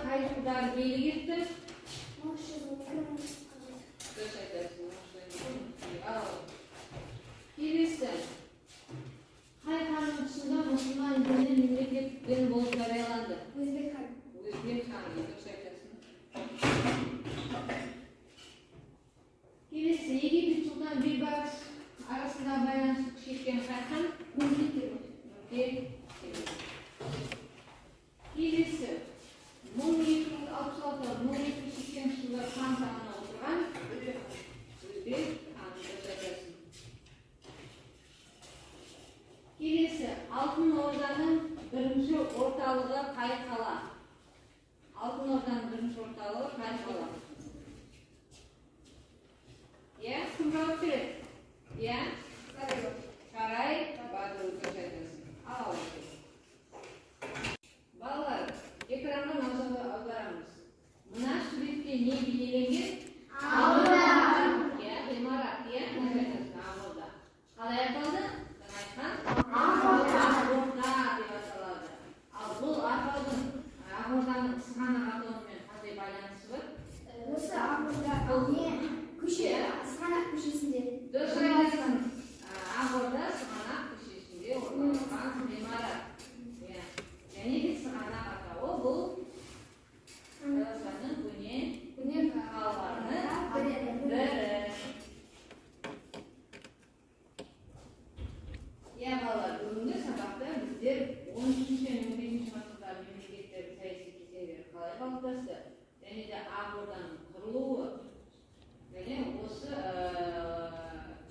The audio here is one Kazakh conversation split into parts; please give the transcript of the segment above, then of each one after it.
kayıtlar belirtti. Birisi Haykan'ın dışında Müslüman dininin memleketlerin bol yaralandı. Özbek Han'ı göstereceksiniz. Birisi Yedi Sultan Birbaz arasında bayanışlık çeken Haykan birisi 1766-1780 yıllar kan sağına oturan Özbek Han'ı göstereceksiniz. Birisi Altın Orda'nın birinci ortalığı Kaykala. Altın Orda'nın birinci ortalığı Kaykala. Ya, kim cevap verir? Ya, Saray Badrul göstereceksiniz. Al. Балалар, экранға назар аударамыз. Мына суретте не бейнеленген? Ақорда. Иә, ғимарат, иә, Ақорда. Қалай аталды? Айтқан? Ақорда деп аталады. Ал бұл атаудың Ақорданың сығанақ атауымен қандай байланысы бар? Осы Ақорда не көше, сығанақ көшесінде. Дұрыс айтасың. Ақорда сығанақ көшесінде орналасқан ғимарат. Және де сығанақ атауы бұл Қазақстанның көне қалаларының бірі. Иә балалар, бүгінгі сабақта біздер 13-15 ғасырдағы мемлекеттер саяси кезеңдері қалай қалыптасты, және де Ақорданың құрылуы, және осы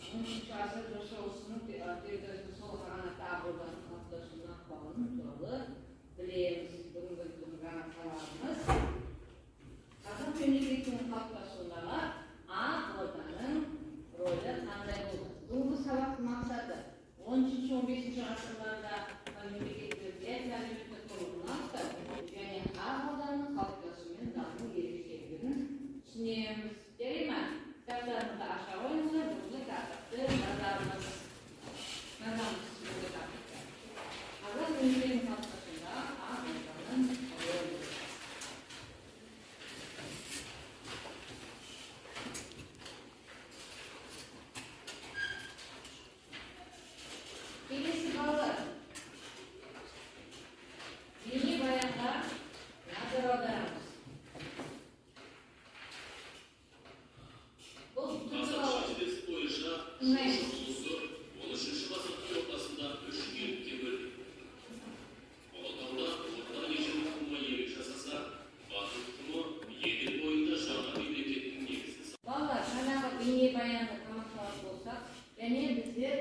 13 ғасыр жошылысының территориясында сол қағанатта Ақорданың қалыптасуына ықпалын туралы білеміз. Бүгінгі біздің ғана сабағымыз қазақ мемлекетінің қалыптасуындағы Ақорданың рөлі қандай болды. Бүгінгі сабақтың мақсаты 13-15 ғасырларда мемлекеттерде әлеуметтік құрылымын анықтап және Ақорданың қалыптасуы мен даму ерекшелігін түсінеміз. Жарай ма? Кітаптарымызды аша қойыңыздар, бүгінгі тақырыпты жазамыз. Бүгінгі тақырыпты. Қазақ мемлекетінің қалыптасуындағы Ақорданың рөлі. Келесі балалар, бейнебаянға назар аударамыз. Бұл тәжірибесі бойынша жұмысы 13 ғасырдың ортасында 3 бөлікке бөлінді. Ұлытауда орта режим тұқымы еңбек жасаса, батыр тұқымы Еділ бойында жаңа мемлекеттің негізін салды. Балалар, жаңағы бейнебаянды тамашалап болсақ, және біздер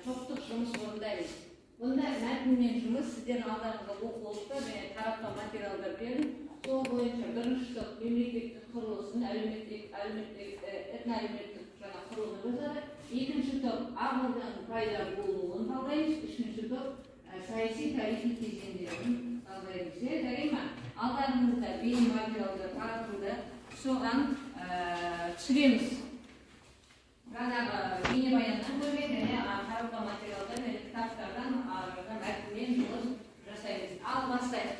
топтық жұмыс орындаймыз. Бұнда мәтінмен жұмыс сіздердің алдарыңызға оқулықта және таратпа материалдар бердім. Сол бойынша бірінші топ мемлекеттік құрылысын, этно-әлеуметтік құрылымын жазады. Екінші топ Ақорданың пайда болуын талдаймыз. Үшінші топ саяси тарихи кезеңдерін талдаймыз. Жарай ма? Алдарыңызда бейнематериалдар таратылды. Соған түсіреміз. Жаңағы бейнебаяннан көрме және таратпа материалдар және кітаптардан мәтінмен жұмыс жасаймыз. Ал бастайық.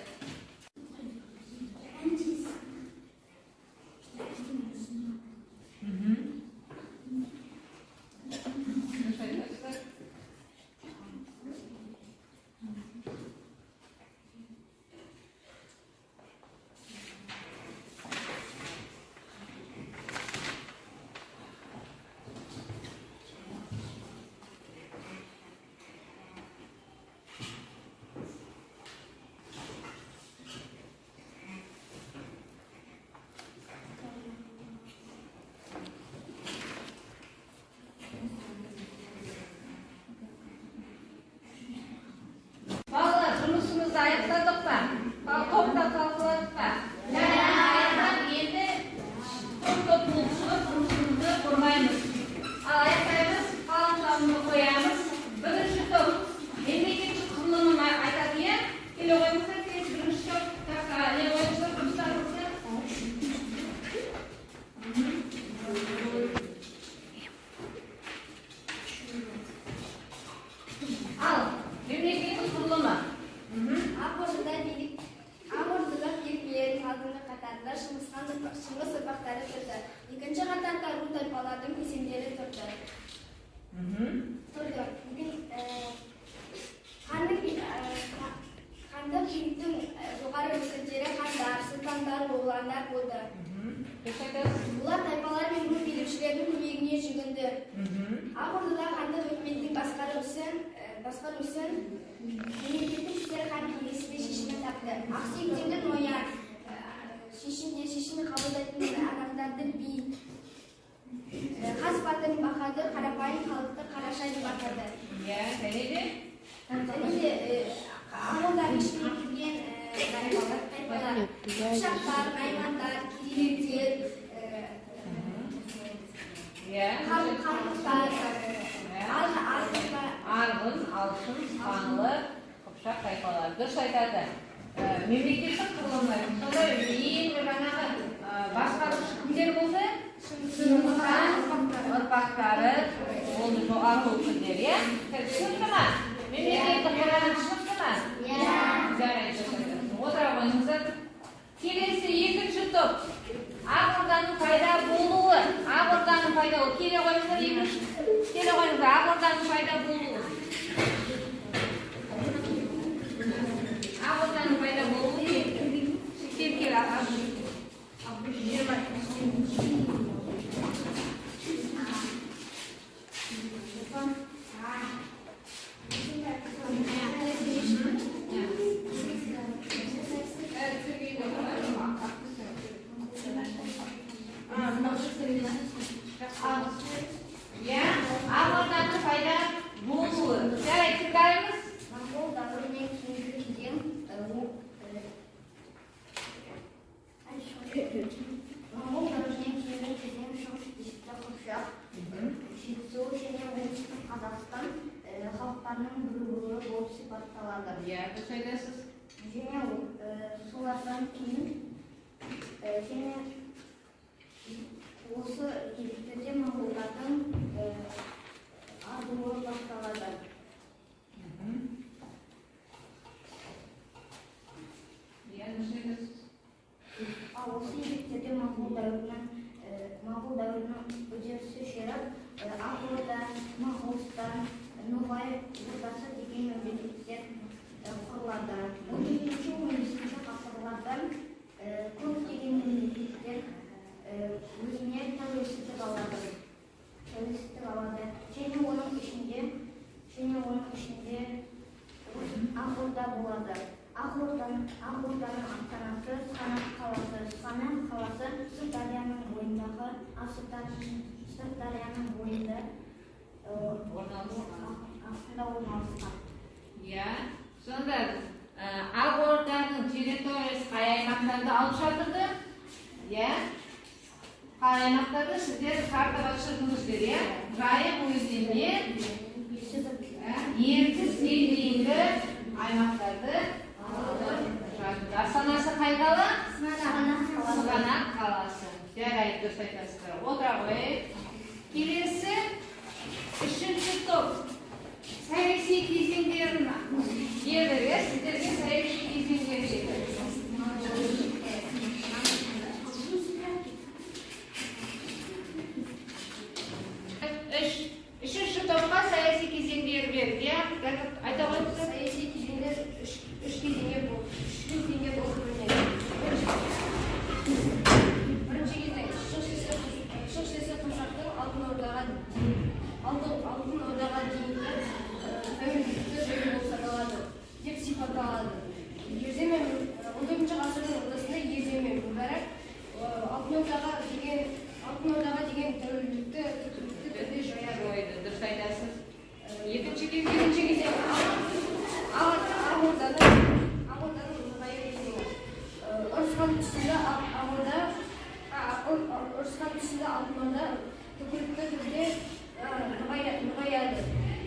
шыңғыс ұрпақтары тұрды. Екінші қатарда ру тайпалардың көсемдері тұрды. Хандық биліктің жоғары өкілдері хандар, сұлтандар, оғландар болды. Бұлар тайпалар мен ру билеушілердің көмегіне жүгінді. Ақ Ордада хандық өкіметтің басқару ісін мемлекеттік істер хан кеңесінде шешімін тапты. Ақсүйектердің ноян шешімді қабылдайтын адамдарды би, Хас батыр Бахадыр қарапайым халықты Қарашай деп атады. Ауылдар ішіне кірген тайпалар, Қыпшақтар, Наймандар, Керейлер, Қарлықтар, Арғын, Алшын, Қаңлы, Қыпшақ тайпалар. Дұрыс айтады. Мемлекеттік құрылымдар. Сонда ең жаңағы басқарушы кімдер болды? Шыңғысхан ұрпақтары болды, жоғары өкілдер, иә? Түсінікті ма? Мемлекеттік құрылым түсінікті ма? Жарайды. Отыра қойыңыздар. Келесі екінші топ. Ақ Орданың пайда болуы. Ақ Орданың пайда болуы. Келе қойыңыздар екінші. Келе қойыңыздар. Ақ Орданың пайда болуы. Ақ Орданың пайда болуы. Кел аға. Ақ Орданың пайда болуы. Жарайды, тыңдаймыз. Моңғол дәуірінен кейінгі кезең шығыс дешті Қыпшақ, Жетісу және оңтүстік Қазақстан халықтарының бірігуі болып сипатталады. Дұрыс айтасыз. Және солардан кейін және осы кезектерде моңғолдардың ардуы басталады. Осы кезектерде моңғол дәуірінің үдерісі жүріп, Ақ Орда, Моғолстан, Ноғай Ордасы деген мемлекеттер құрылады. 17-18 ғасырларда көптеген мемлекеттер өзіне тәуелсіздік алады. Және оның ішінде Ақ Орда болады. Ақ Орданың астанасы Сығанақ қаласы. Сығанақ қаласы Сырдарияның бойындағы Сырдарияның бойында астында орналасқан. Сонда Ақ Орданың территориясы қай аймақтарды алып жатырды? Қай аймақтарды сіздер картаға түсірдіңіздер, иә? Жайық өзенінен Ертіс дейінгі аймақтарды астанасы қай қала? Сығанақ қаласы. Жарайды, дұрыс айтасыздар. Отыра қойып. Келесі үшінші топ. Саяси кезеңдерін берді, сіздерге саяси кезеңдер берді. Үшінші топқа саяси кезеңдер берді. Айта қойыңыздар. Саяси кезеңдер үш кезеңге бөлінеді. Бірінші кезең Шығыс Қыпшақтың Алтын Ордаға дейінгі тәуелсіздікті жүйе болып саналады деп сипатталады. 14 ғасырдың ортасында Ерде мен Мүбәрак Алтын Ордаға деген тәуелсіздікті түрде жояды. Дұрыс айтасыз. Екінші кезең Ақ Орданың нығаю кезеңі. Ұрысқан тұсында Алтын Орда түпкілікті түрде нығаяды.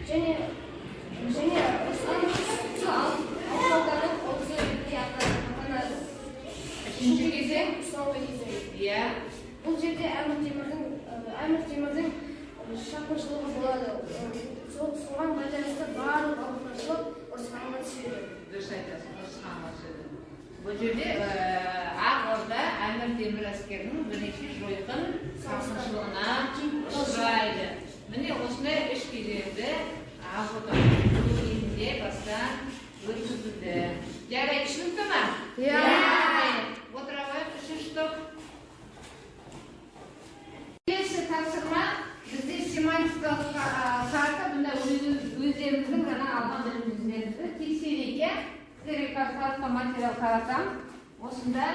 Және ұрысқан тұсында Алтын Орданың ұлысы ретінде атанады. Үшінші кезең? Соңғы кезең. Бұл жерде Әмір Темірдің шапқыншылығы болады. Соған байланысты барлық ауылшылық ұрысқанға түседі. Дұрыс айтасыз, ұрысқанға түседі. Бұл жерде Ақ Орда Әмір темір әскерінің бірнеше жойқын шапқыншылығына ұшырайды. Міне осындай үш кезеңді ағылған кезінде бастан өткізілді. Жарайды, түсінікті ме? Иә. Отыра қойып, үшінші топ. Келесі тапсырма бізде семантикалық карта, бұнда өздеріміздің ғана алған білімдерімізді тексереге сіздерге материал таратам. Осында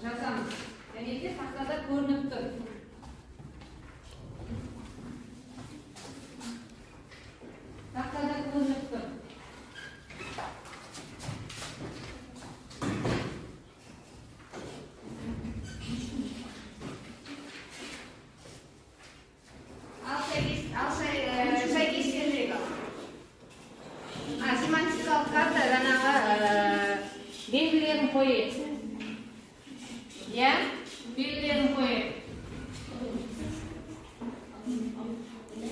жазамыз. Және де тақтада көрініп тұр. Тақтада көрініп тұр. Семантикалық карта жаңағы белгілерін қойып. Иә, белгілерін қойып.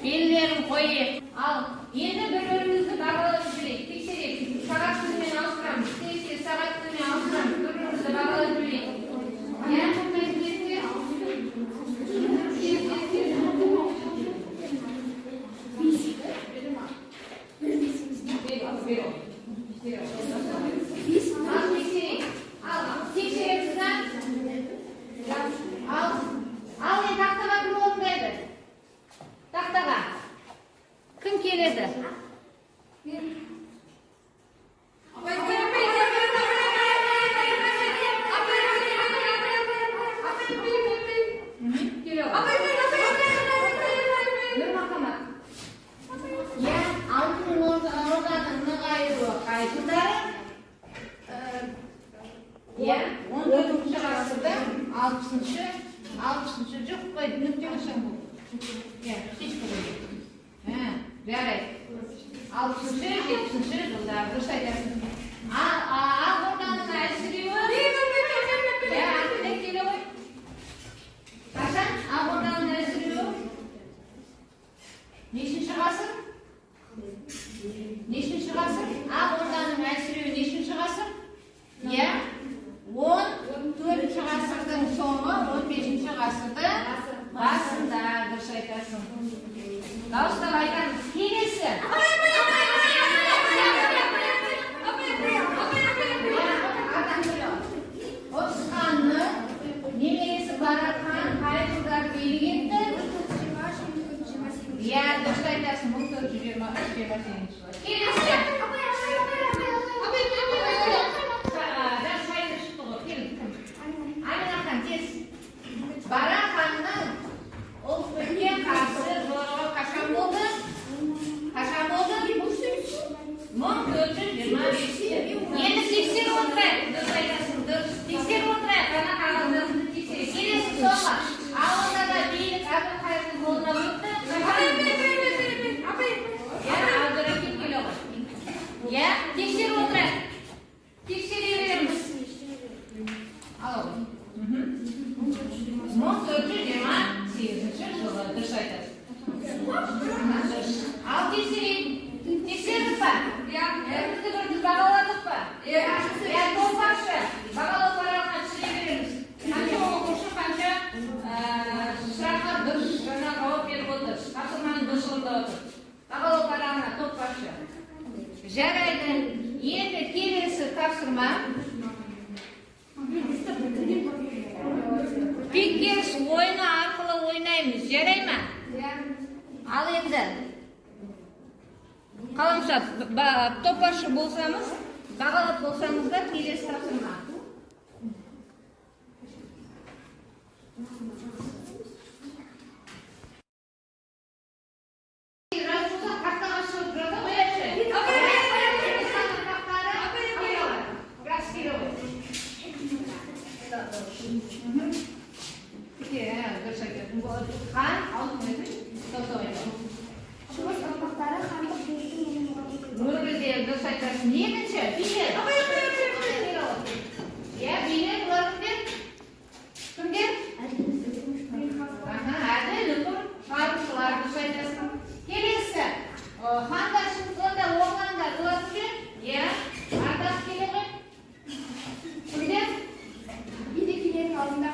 Белгілерін қойып. Ал енді бір-бірімізді бағалап жүрейік. Тексерейік. Сағат күнімен ауыстырамыз. Сағат күнімен ауыстырамыз. Бір-бірімізді бағалап жүрейік. Иә, кім келеді? Алтын орданың нығаюы қайсылары? 14-ші ғасырда 60-шы жоқ қой, нүкте қашан бұл? Кеш қойды. Жарайды. 60-шы, 70-ші жылдар, дұрыс айтасың. Ақ орданың әлсіреуі? Артында келе ғой. Қашан? Ақ орданың әлсіреуі? Нешінші ғасыр? Нешінші ғасыр? Ақ орданың әлсіреуі нешінші ғасыр? 14-ші ғасырдың соңы, 15-ші ғасырда басында, дұрыс айтасың. Дауыстап айтамыз. Келесі. Осыханның немересі Баратхан қай жылдары билік етті? Иә, дұрыс айтасың. 1423-28 жылы. Келесі. Баратханның Ұлықбекке қарсы жорығы қашан болды? 1425. Енді тексер отырайық. Дұрыс айтасың, дұрыс. Тексер отырайық. Ғана қағаздарымызды тексерейік. Келесі соңғы. Алдында да билік Әбілқайырдың қолына өтті. Абдурахим келе ғой. Тексер отырайық. Тексере береміз. Ал. 1428 жылы, дұрыс айтасың. Ал тексерейік. Тексердік па? Бізді бірді бағаладық па? Топақшы. Бағалау парағына түсіре береміз. Қанша оқушы, қанша сұраққа дұрыс жаңа жауап беріп отыр. Тапсырманың дұрысында отыр. Бағалау парағына топақшы. Жарайды. Енді келесі тапсырма. Пиккерс ойыны арқылы ойнаймыз, жарай ма? Ал енді қаламша топашы болсамыз, бағалап болсаңыздар келесі тапсырма. Екінші, билет. Билет олардың кімдер? Әділ үкім шығарушылар, дұрыс айтасың. Келесі, хандар шыңғында оғландар олардың ардақ келе ғой. Кімдер? Биліктердің алдында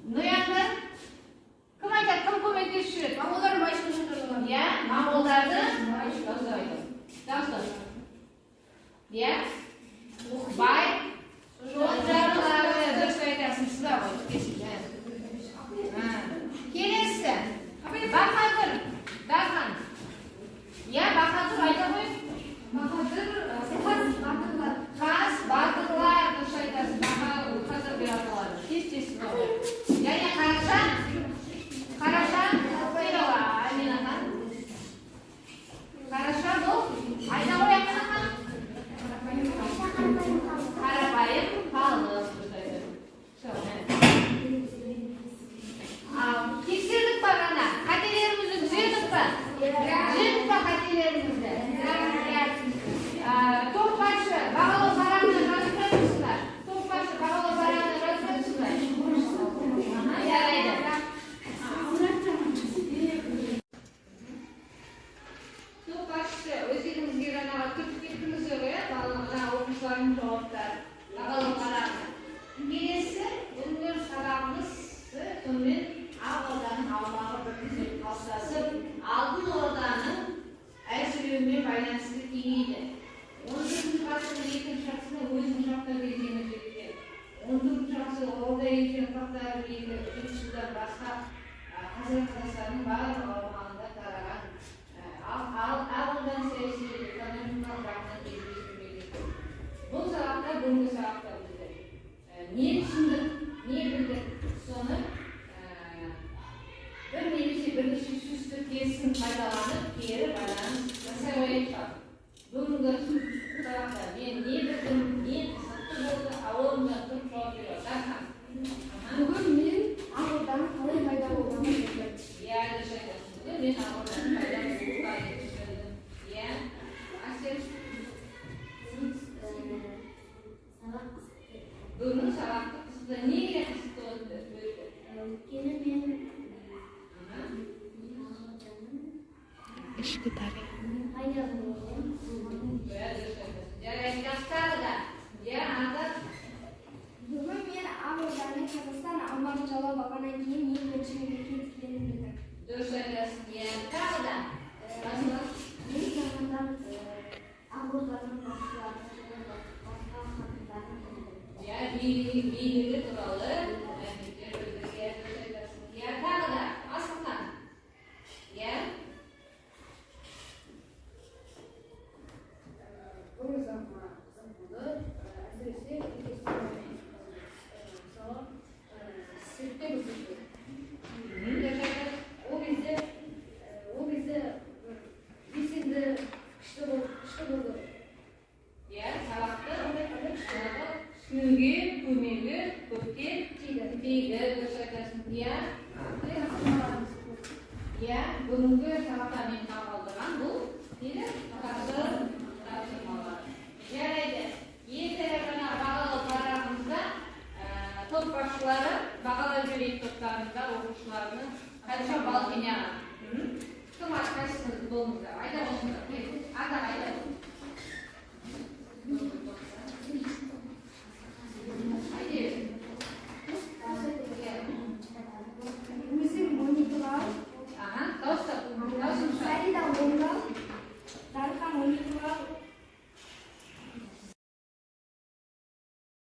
Noyandı. Kim aytadi, kim көмектесіп жүреді? Мамулдар байшылар. Иә, мамулдарды жаздайды. Жазды. Иә? Бай, жолдары, дұрыс айтасың, сізді ғой. Келесі. Бахадыр. Дархан. Иә, Бахадыр айта ғой. Бахадыр, батырлар. Қас, батырлар, дұрыс айтасың. Қазір бір аталады. Тез-тез қойды. Және Қараша. Қараша, Қойрова, Амина хан. Қараша бұл. Айта ғой, Амина хан. Қарапайым, халық. Тексердік па ғана? Қателерімізді түзедік па? Түзедік па қателерімізді? Топ başı, бағалау парағына жазып тұрсыздар. Топ başı, бағалау парағына жазып тұрсыздар. Жарайды. Топ başı, өздеріңізге жаңағы түртіп кеттіңіздер ғой, бағалауға оқушылардың жауаптары. Бағалау парағына. Келесі, бүгінгі сабағымызды сонымен Ақорданың аумағы біртіндеп қалыптасып, алтын орданың әлсіреуімен байланысты кеңейді. 14 ғасырдың екінші жартысында өзінің жақтар кезеңі жеткен. 14 ғасыр орда ежен ұрпақтары белгілі 3 жылдан бастап қазіргі Қазақстанның барлық аумағында тараған. Ал Ақорданың саяси экономикалық жағынан кездестірмеледі. Бұл сабақта бүгінгі сабақта біздер не түсіндік, не білдік, соны бір немесе бірнеше сөзді тесін пайдаланып, кері байланыс жасай қояйық. Бүгінгі сабақта мен не білдім, не қызықты болды, ауылымда тұрып жауап береді. Дархан. Бүгін мен Ақорданың қалай пайда болғанын білдім. Иә, дұрыс айтасың. Бүгін мен Ақорданың пайда болғанын түсіндім. Иә. Әсел. Бүгінгі сабақты қызықты, неге қызықты өтті? Өйткені мен ішкі тарих. пайда болдым. Жарайды, жастағы да. Иә, аты. Бүгін мен Ақорданың Қазақстан аумағын жаулап алғаннан кейін ең бірінші мемлекет екенін білдім. Дұрыс айтасың. Иә, тағы да. Мен замандан Ақорданың басшылары басқа хатындарын білдім. Иә, билігі туралы мәліметтер білдірген. Дұрыс айтасың. Иә, тағы да. Асылхан. Иә. Бұл заман болды, әсіресе мысалы сертте көрсетті. Ол кезде белсенді күшті болды. Иә, сабақты түсінуге, көмегі, көпке тиді. Дұрыс айтасың. Иә. Иә, бүгінгі сабақта мен тағылдырған бұл нені? Тапсырмалар. Жарайды. Енді ғана бағалау парағымызда топ басшылары бағалау жүйелік топтарында оқушыларының қанша балл жинаған. Кім қайсыңыз болыңыздар? Айта